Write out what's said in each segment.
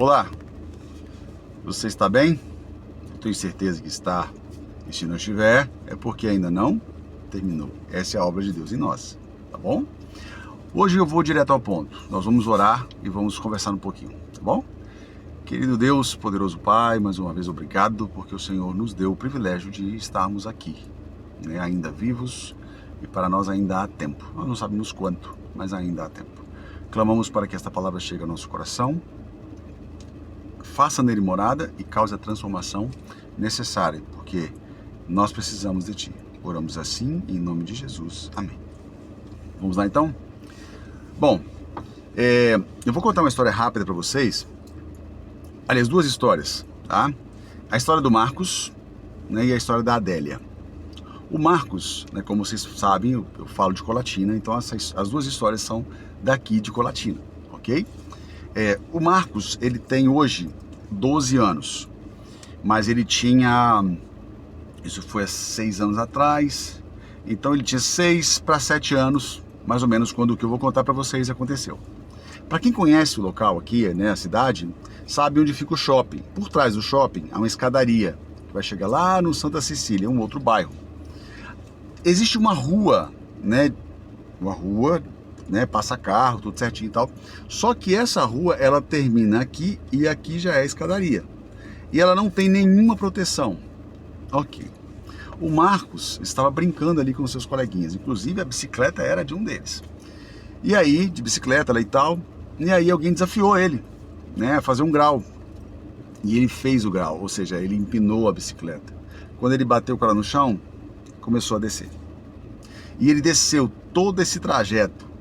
Olá, você está bem? Tenho certeza que está. E se não estiver, é porque ainda não terminou. Essa é a obra de Deus em nós, tá bom? Hoje eu vou direto ao ponto. Nós vamos orar e vamos conversar um pouquinho, tá bom? Querido Deus, poderoso Pai, mais uma vez obrigado, porque o Senhor nos deu o privilégio de estarmos aqui, né, ainda vivos, e para nós ainda há tempo. Nós não sabemos quanto, mas ainda há tempo. Clamamos para que esta palavra chegue ao nosso coração, faça nele morada e cause a transformação necessária, porque nós precisamos de Ti. Oramos assim, em nome de Jesus. Amém. Vamos lá então? Bom, eu vou contar uma história rápida para vocês. Aliás, duas histórias, tá? A história do Marcos, né, e a história da Adélia. O Marcos, né, como vocês sabem, eu falo de Colatina, então as duas histórias são daqui de Colatina, ok? O Marcos, ele tem hoje 12 anos, mas ele tinha, isso foi há 6 anos atrás, então ele tinha 6 para 7 anos, mais ou menos, quando o que eu vou contar para vocês aconteceu. Para quem conhece o local aqui, né, a cidade, sabe onde fica o shopping. Por trás do shopping há uma escadaria, que vai chegar lá no Santa Cecília, um outro bairro. Existe uma rua, né, passa carro, tudo certinho e tal. Só que essa rua, ela termina aqui e aqui já é a escadaria. E ela não tem nenhuma proteção. Ok. O Marcos estava brincando ali com seus coleguinhas, inclusive a bicicleta era de um deles. E aí, de bicicleta lá e tal, e aí alguém desafiou ele, né, a fazer um grau. E ele fez o grau, ou seja, ele empinou a bicicleta. Quando ele bateu com ela no chão, começou a descer. E ele desceu todo esse trajeto,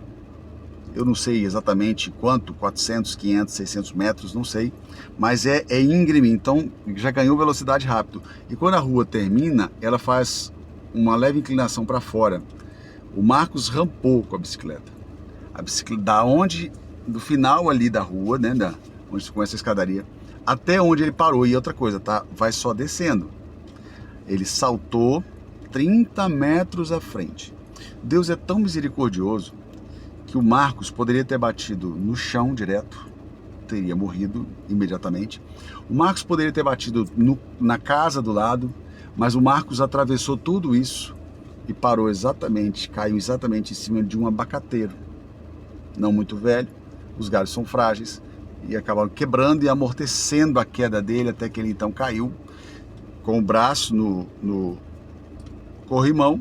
eu não sei exatamente quanto, 400, 500, 600 metros, não sei, mas é íngreme, então já ganhou velocidade rápido. E quando a rua termina, ela faz uma leve inclinação para fora. O Marcos rampou com a bicicleta. A bicicleta do final ali da rua, né, onde se começa a escadaria, até onde ele parou. E outra coisa, tá? Vai só descendo. Ele saltou 30 metros à frente. Deus é tão misericordioso que o Marcos poderia ter batido no chão direto, teria morrido imediatamente. O Marcos poderia ter batido na casa do lado, mas o Marcos atravessou tudo isso e parou exatamente, caiu exatamente em cima de um abacateiro. Não muito velho, os galhos são frágeis e acabaram quebrando e amortecendo a queda dele até que ele então caiu com o braço no corrimão.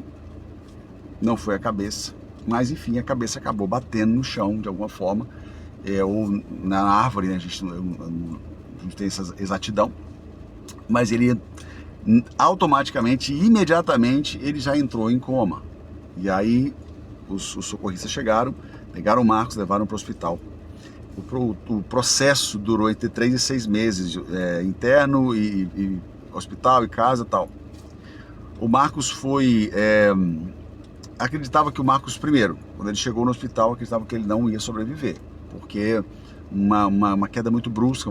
Não foi a cabeça, mas enfim, a cabeça acabou batendo no chão de alguma forma, ou na árvore, né? A gente não tem essa exatidão, mas ele automaticamente, imediatamente, ele já entrou em coma. E aí os socorristas chegaram, pegaram o Marcos, levaram para o hospital. O processo durou entre 3 e 6 meses, interno e hospital e casa e tal. O Marcos foi... acreditava que o Marcos, primeiro, quando ele chegou no hospital, acreditava que ele não ia sobreviver, porque uma queda muito brusca,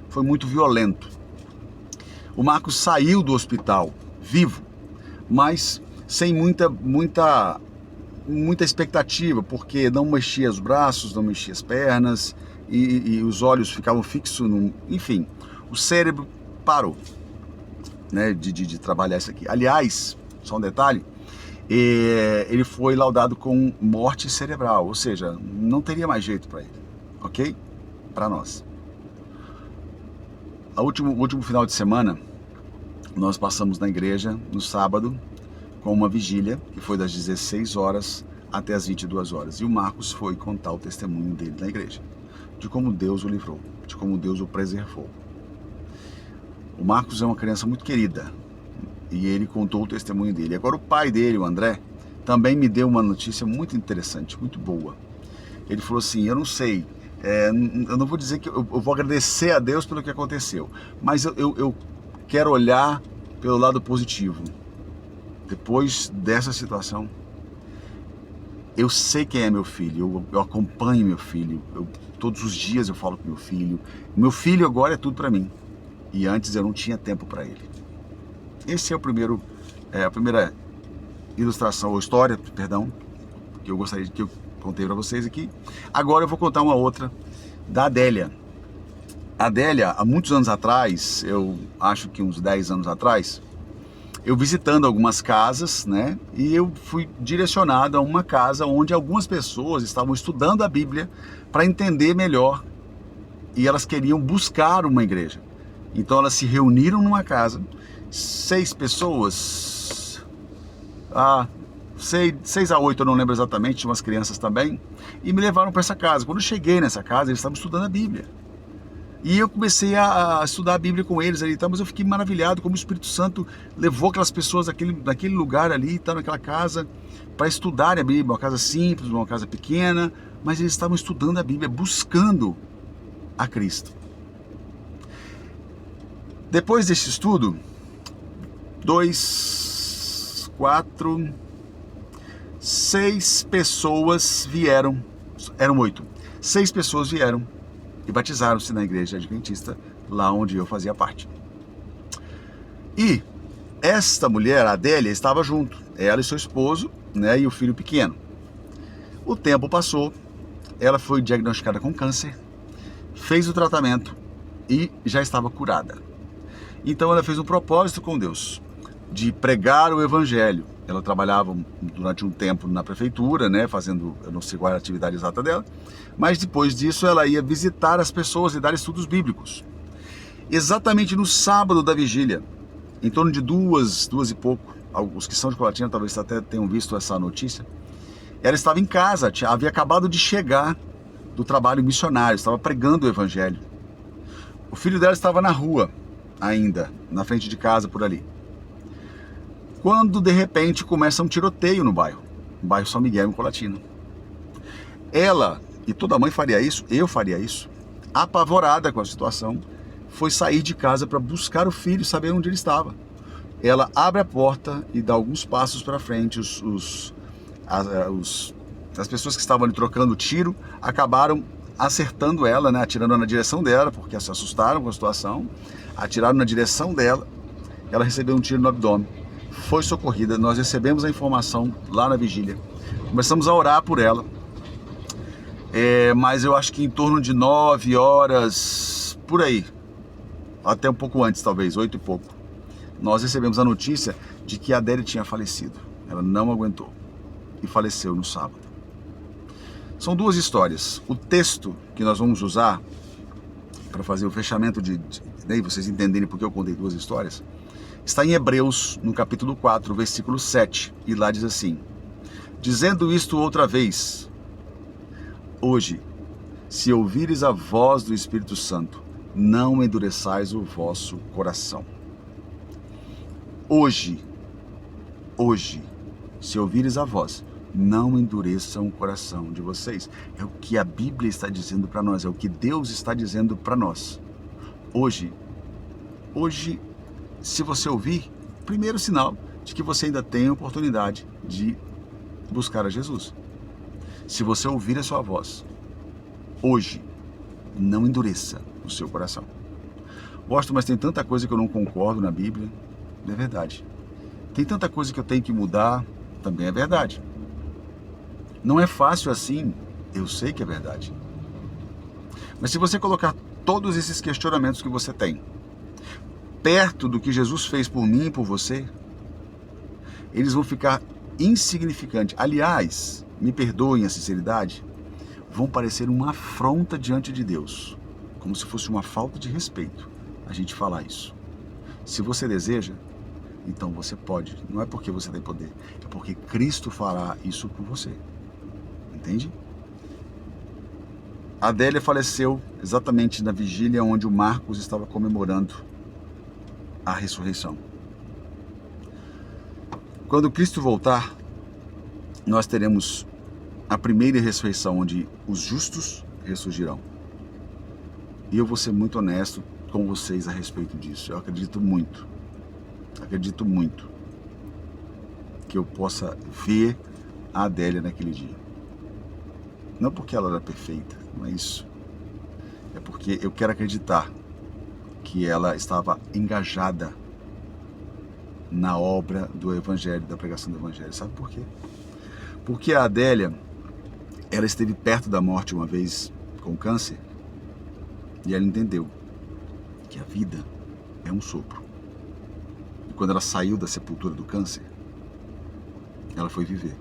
foi muito violento. O Marcos saiu do hospital vivo, mas sem muita expectativa, porque não mexia os braços, não mexia as pernas, e os olhos ficavam fixos, enfim, o cérebro parou, né, de trabalhar isso aqui. Aliás, só um detalhe, ele foi laudado com morte cerebral, ou seja, não teria mais jeito para ele, ok? Para nós. O último final de semana, nós passamos na igreja, no sábado, com uma vigília, que foi das 16 horas até as 22 horas. E o Marcos foi contar o testemunho dele na igreja, de como Deus o livrou, de como Deus o preservou. O Marcos é uma criança muito querida, e ele contou o testemunho dele. Agora o pai dele, o André, também me deu uma notícia muito interessante, muito boa. Ele falou assim, eu não sei, eu não vou dizer que eu vou agradecer a Deus pelo que aconteceu, mas eu quero olhar pelo lado positivo. Depois dessa situação, eu sei quem é meu filho, eu acompanho meu filho, todos os dias eu falo com meu filho. Meu filho agora é tudo para mim, e antes eu não tinha tempo para ele. Esse é a primeira ilustração, ou história, perdão, que eu contei para vocês aqui. Agora eu vou contar uma outra da Adélia. A Adélia, há muitos anos atrás, eu acho que uns 10 anos atrás, eu visitando algumas casas, né, e eu fui direcionado a uma casa onde algumas pessoas estavam estudando a Bíblia para entender melhor e elas queriam buscar uma igreja. Então elas se reuniram numa casa, 6 pessoas, 6 a 8, eu não lembro exatamente, tinha umas crianças também, e me levaram para essa casa. Quando eu cheguei nessa casa, eles estavam estudando a Bíblia. E eu comecei a estudar a Bíblia com eles ali, tá? Mas eu fiquei maravilhado como o Espírito Santo levou aquelas pessoas daquele lugar ali, tá, naquela casa, para estudarem a Bíblia. Uma casa simples, uma casa pequena, mas eles estavam estudando a Bíblia, buscando a Cristo. Depois desse estudo, 2, 4, 6 pessoas vieram, eram 8, 6 pessoas vieram e batizaram-se na igreja adventista, lá onde eu fazia parte. E esta mulher, a Adélia, estava junto, ela e seu esposo, né, e o filho pequeno. O tempo passou, ela foi diagnosticada com câncer, fez o tratamento e já estava curada. Então ela fez um propósito com Deus, de pregar o evangelho. Ela trabalhava durante um tempo na prefeitura, né, fazendo, eu não sei qual era a atividade exata dela, mas depois disso ela ia visitar as pessoas e dar estudos bíblicos. Exatamente no sábado da vigília, em torno de 2 e pouco, os que são de Colatina talvez até tenham visto essa notícia, ela estava em casa, havia acabado de chegar do trabalho missionário, estava pregando o evangelho. O filho dela estava na rua ainda, na frente de casa por ali. Quando de repente começa um tiroteio no bairro São Miguel, em Colatina. Ela, e toda mãe faria isso, eu faria isso, apavorada com a situação, foi sair de casa para buscar o filho, saber onde ele estava. Ela abre a porta e dá alguns passos para frente. As pessoas que estavam ali trocando tiro acabaram acertando ela, né, atirando na direção dela, porque se assustaram com a situação, atiraram na direção dela, ela recebeu um tiro no abdômen. Foi socorrida, nós recebemos a informação lá na vigília, começamos a orar por ela, mas eu acho que em torno de 9 horas, por aí, até um pouco antes talvez, 8 e pouco, nós recebemos a notícia de que a Adélia tinha falecido. Ela não aguentou e faleceu no sábado. São 2 histórias. O texto que nós vamos usar para fazer o fechamento daí vocês entenderem porque eu contei 2 histórias, está em Hebreus, no capítulo 4, versículo 7, e lá diz assim: dizendo isto outra vez, hoje, se ouvires a voz do Espírito Santo, não endureçais o vosso coração. Hoje, se ouvires a voz, não endureçam o coração de vocês. É o que a Bíblia está dizendo para nós, é o que Deus está dizendo para nós. Hoje, se você ouvir, primeiro sinal de que você ainda tem a oportunidade de buscar a Jesus. Se você ouvir a sua voz, hoje, não endureça o seu coração. Gosto, mas tem tanta coisa que eu não concordo na Bíblia, é verdade. Tem tanta coisa que eu tenho que mudar, também é verdade. Não é fácil assim, eu sei que é verdade. Mas se você colocar todos esses questionamentos que você tem perto do que Jesus fez por mim e por você, eles vão ficar insignificantes. Aliás, me perdoem a sinceridade, vão parecer uma afronta diante de Deus, como se fosse uma falta de respeito a gente falar isso. Se você deseja, então você pode. Não é porque você tem poder, é porque Cristo fará isso por você. Entende? A Adélia faleceu exatamente na vigília onde o Marcos estava comemorando a ressurreição. Quando Cristo voltar, nós teremos a primeira ressurreição, onde os justos ressurgirão. E eu vou ser muito honesto com vocês a respeito disso. Eu acredito muito que eu possa ver a Adélia naquele dia. Não porque ela era perfeita, não é isso. É porque eu quero acreditar que ela estava engajada na obra do Evangelho, da pregação do Evangelho. Sabe por quê? Porque a Adélia, ela esteve perto da morte uma vez com câncer e ela entendeu que a vida é um sopro. E quando ela saiu da sepultura do câncer, ela foi viver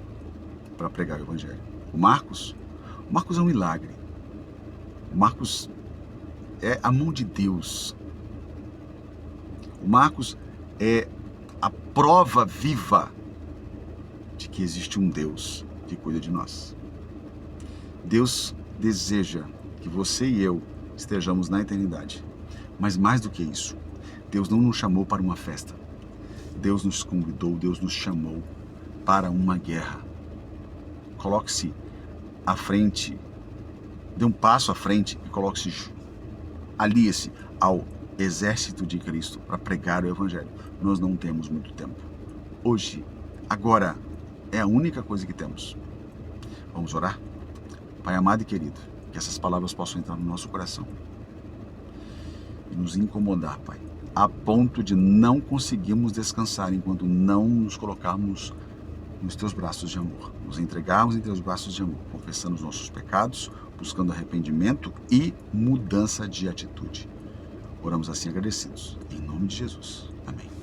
para pregar o Evangelho. O Marcos é um milagre. O Marcos é a mão de Deus. O Marcos é a prova viva de que existe um Deus que cuida de nós. Deus deseja que você e eu estejamos na eternidade. Mas mais do que isso, Deus não nos chamou para uma festa. Deus nos convidou, Deus nos chamou para uma guerra. Coloque-se à frente, dê um passo à frente e coloque-se, alie-se ao exército de Cristo para pregar o Evangelho. Nós não temos muito tempo. Hoje, agora, é a única coisa que temos. Vamos orar? Pai amado e querido, que essas palavras possam entrar no nosso coração e nos incomodar, Pai, a ponto de não conseguirmos descansar enquanto não nos colocarmos nos Teus braços de amor, nos entregarmos em Teus braços de amor, confessando os nossos pecados, buscando arrependimento e mudança de atitude. Oramos assim agradecidos, em nome de Jesus. Amém.